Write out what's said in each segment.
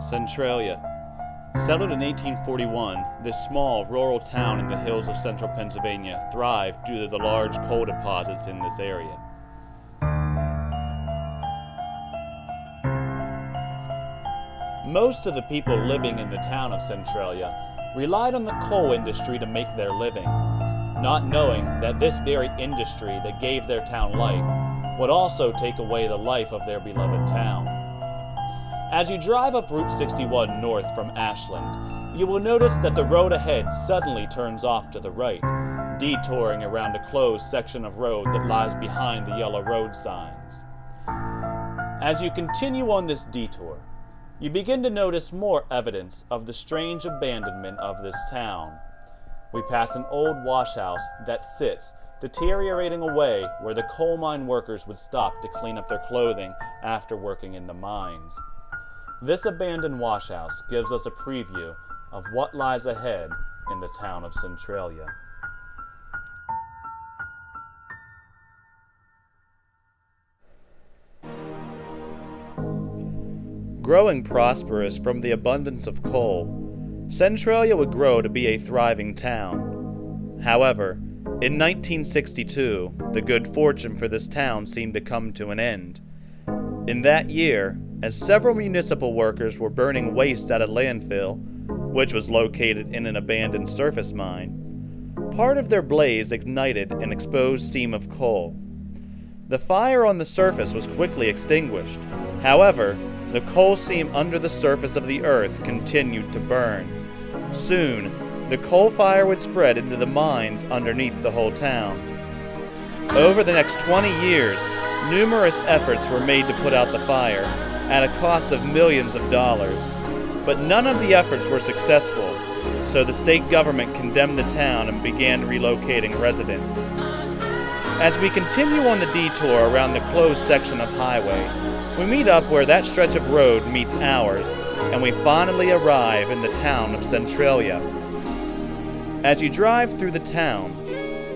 Centralia. Settled in 1841, this small, rural town in the hills of central Pennsylvania thrived due to the large coal deposits in this area. Most of the people living in the town of Centralia relied on the coal industry to make their living, not knowing that this very industry that gave their town life would also take away the life of their beloved town. As you drive up Route 61 north from Ashland, you will notice that the road ahead suddenly turns off to the right, detouring around a closed section of road that lies behind the yellow road signs. As you continue on this detour, you begin to notice more evidence of the strange abandonment of this town. We pass an old washhouse that sits, deteriorating away where the coal mine workers would stop to clean up their clothing after working in the mines. This abandoned washhouse gives us a preview of what lies ahead in the town of Centralia. Growing prosperous from the abundance of coal, Centralia would grow to be a thriving town. However, in 1962, the good fortune for this town seemed to come to an end. In that year, as several municipal workers were burning waste at a landfill, which was located in an abandoned surface mine, part of their blaze ignited an exposed seam of coal. The fire on the surface was quickly extinguished. However, the coal seam under the surface of the earth continued to burn. Soon, the coal fire would spread into the mines underneath the whole town. Over the next 20 years, numerous efforts were made to put out the fire, at a cost of millions of dollars. But none of the efforts were successful, so the state government condemned the town and began relocating residents. As we continue on the detour around the closed section of highway, we meet up where that stretch of road meets ours, and we finally arrive in the town of Centralia. As you drive through the town,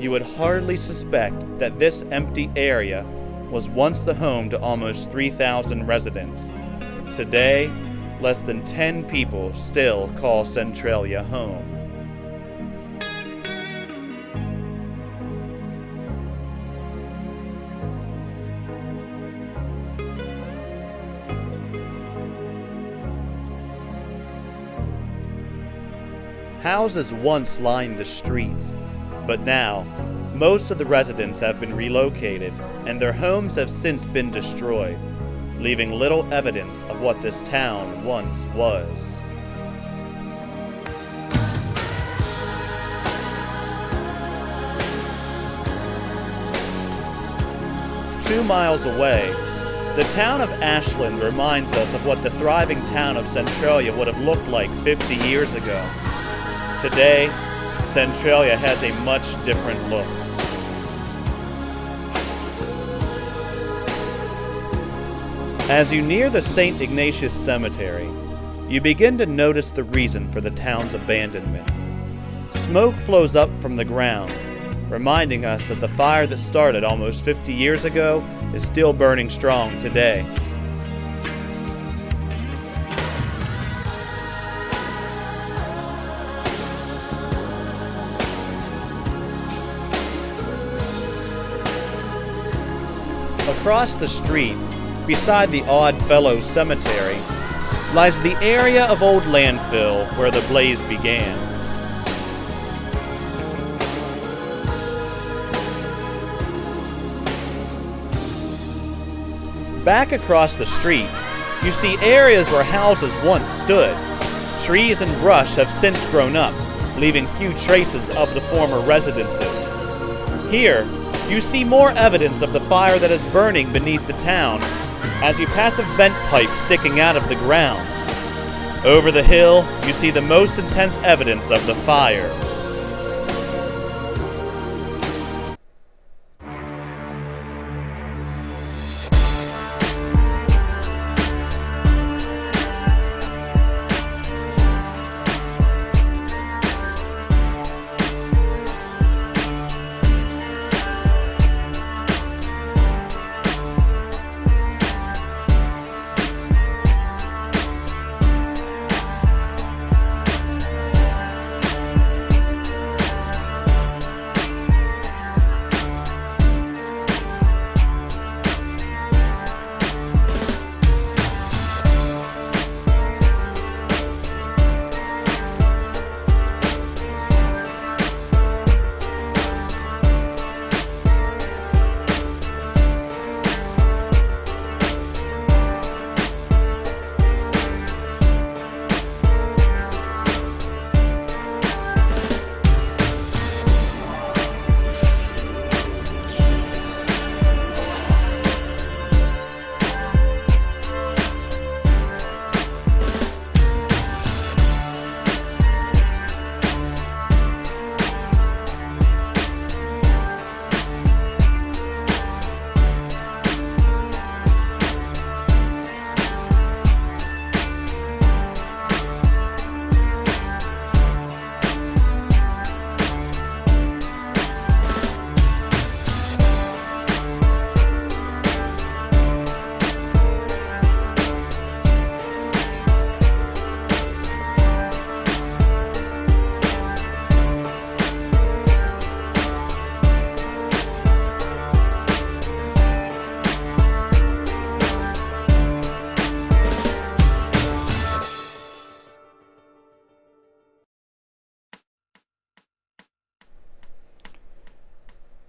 you would hardly suspect that this empty area was once the home to almost 3,000 residents. Today, less than 10 people still call Centralia home. Houses once lined the streets, but now, most of the residents have been relocated, and their homes have since been destroyed, leaving little evidence of what this town once was. Two miles away, the town of Ashland reminds us of what the thriving town of Centralia would have looked like 50 years ago. Today, Centralia has a much different look. As you near the St. Ignatius Cemetery, you begin to notice the reason for the town's abandonment. Smoke flows up from the ground, reminding us that the fire that started almost 50 years ago is still burning strong today. Across the street, beside the Odd Fellows Cemetery, lies the area of old landfill where the blaze began. Back across the street, you see areas where houses once stood. Trees and brush have since grown up, leaving few traces of the former residences. Here, you see more evidence of the fire that is burning beneath the town as you pass a vent pipe sticking out of the ground. Over the hill, you see the most intense evidence of the fire.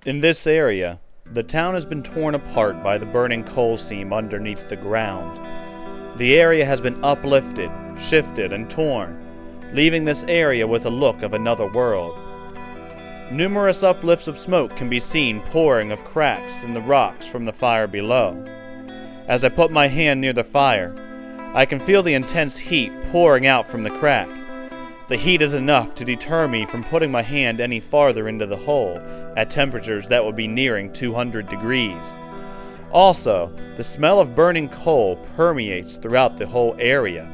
In this area, the town has been torn apart by the burning coal seam underneath the ground. The area has been uplifted, shifted, and torn, leaving this area with a look of another world. Numerous uplifts of smoke can be seen pouring of cracks in the rocks from the fire below. As I put my hand near the fire, I can feel the intense heat pouring out from the crack. The heat is enough to deter me from putting my hand any farther into the hole at temperatures that would be nearing 200 degrees. Also, the smell of burning coal permeates throughout the whole area.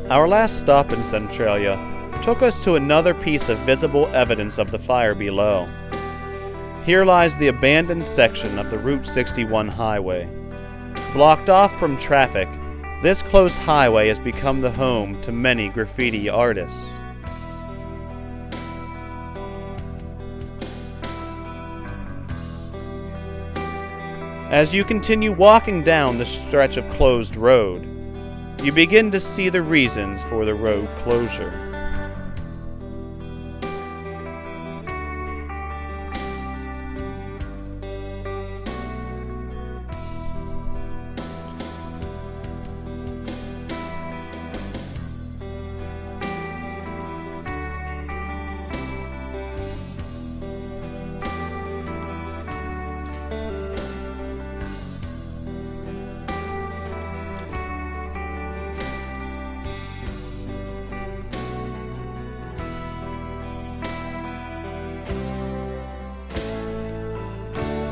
Our last stop in Centralia took us to another piece of visible evidence of the fire below. Here lies the abandoned section of the Route 61 highway. Blocked off from traffic, this closed highway has become the home to many graffiti artists. As you continue walking down the stretch of closed road, you begin to see the reasons for the road closure.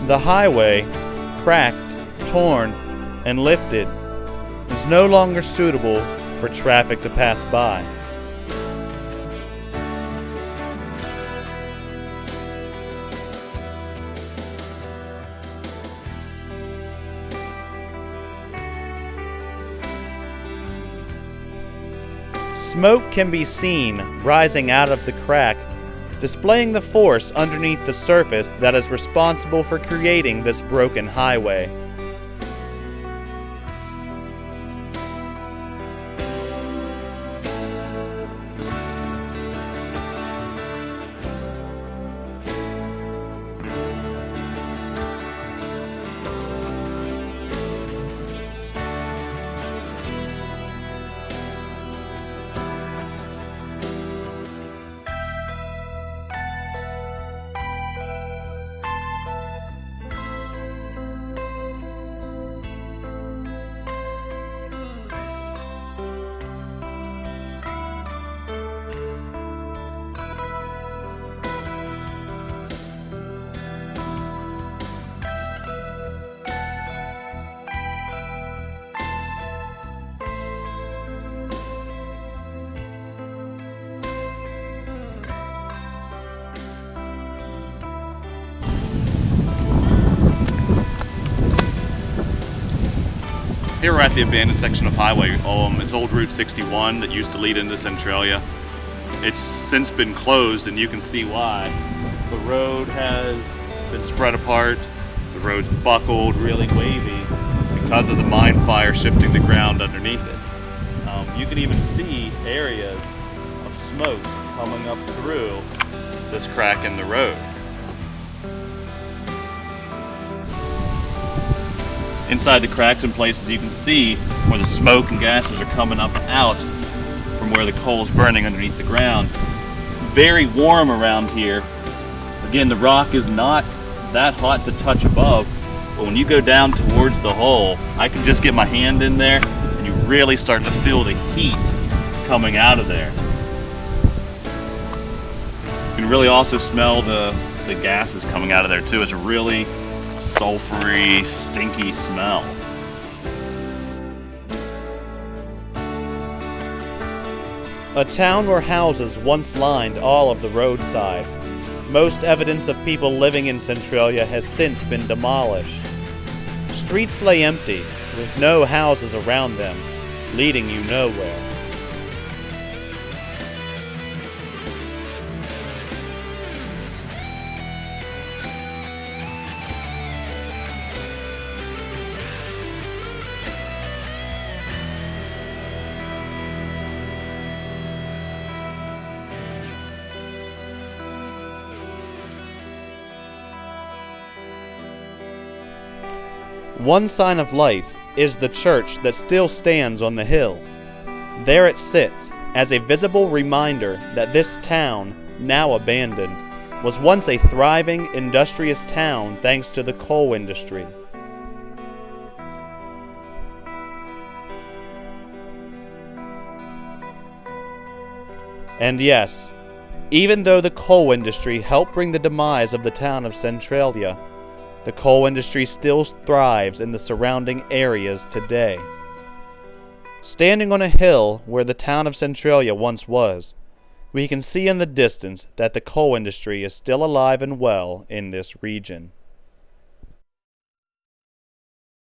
The highway, cracked, torn, and lifted, is no longer suitable for traffic to pass by. Smoke can be seen rising out of the crack, displaying the force underneath the surface that is responsible for creating this broken highway. Here we're at the abandoned section of highway. It's old Route 61 that used to lead into Centralia. It's since been closed, and you can see why. The road has been spread apart. The road's buckled, really wavy, because of the mine fire shifting the ground underneath it. You can even see areas of smoke coming up through this crack in the road. Inside the cracks in places you can see where the smoke and gases are coming up and out from where the coal is burning underneath the ground. Very warm around here. Again, the rock is not that hot to touch above, but when you go down towards the hole, I can just get my hand in there and you really start to feel the heat coming out of there. You can really also smell the gases coming out of there too. It's a really sulfury, stinky smell. A town where houses once lined all of the roadside. Most evidence of people living in Centralia has since been demolished. Streets lay empty, with no houses around them, leading you nowhere. One sign of life is the church that still stands on the hill. There it sits as a visible reminder that this town, now abandoned, was once a thriving, industrious town thanks to the coal industry. And yes, even though the coal industry helped bring the demise of the town of Centralia, the coal industry still thrives in the surrounding areas today. Standing on a hill where the town of Centralia once was, we can see in the distance that the coal industry is still alive and well in this region.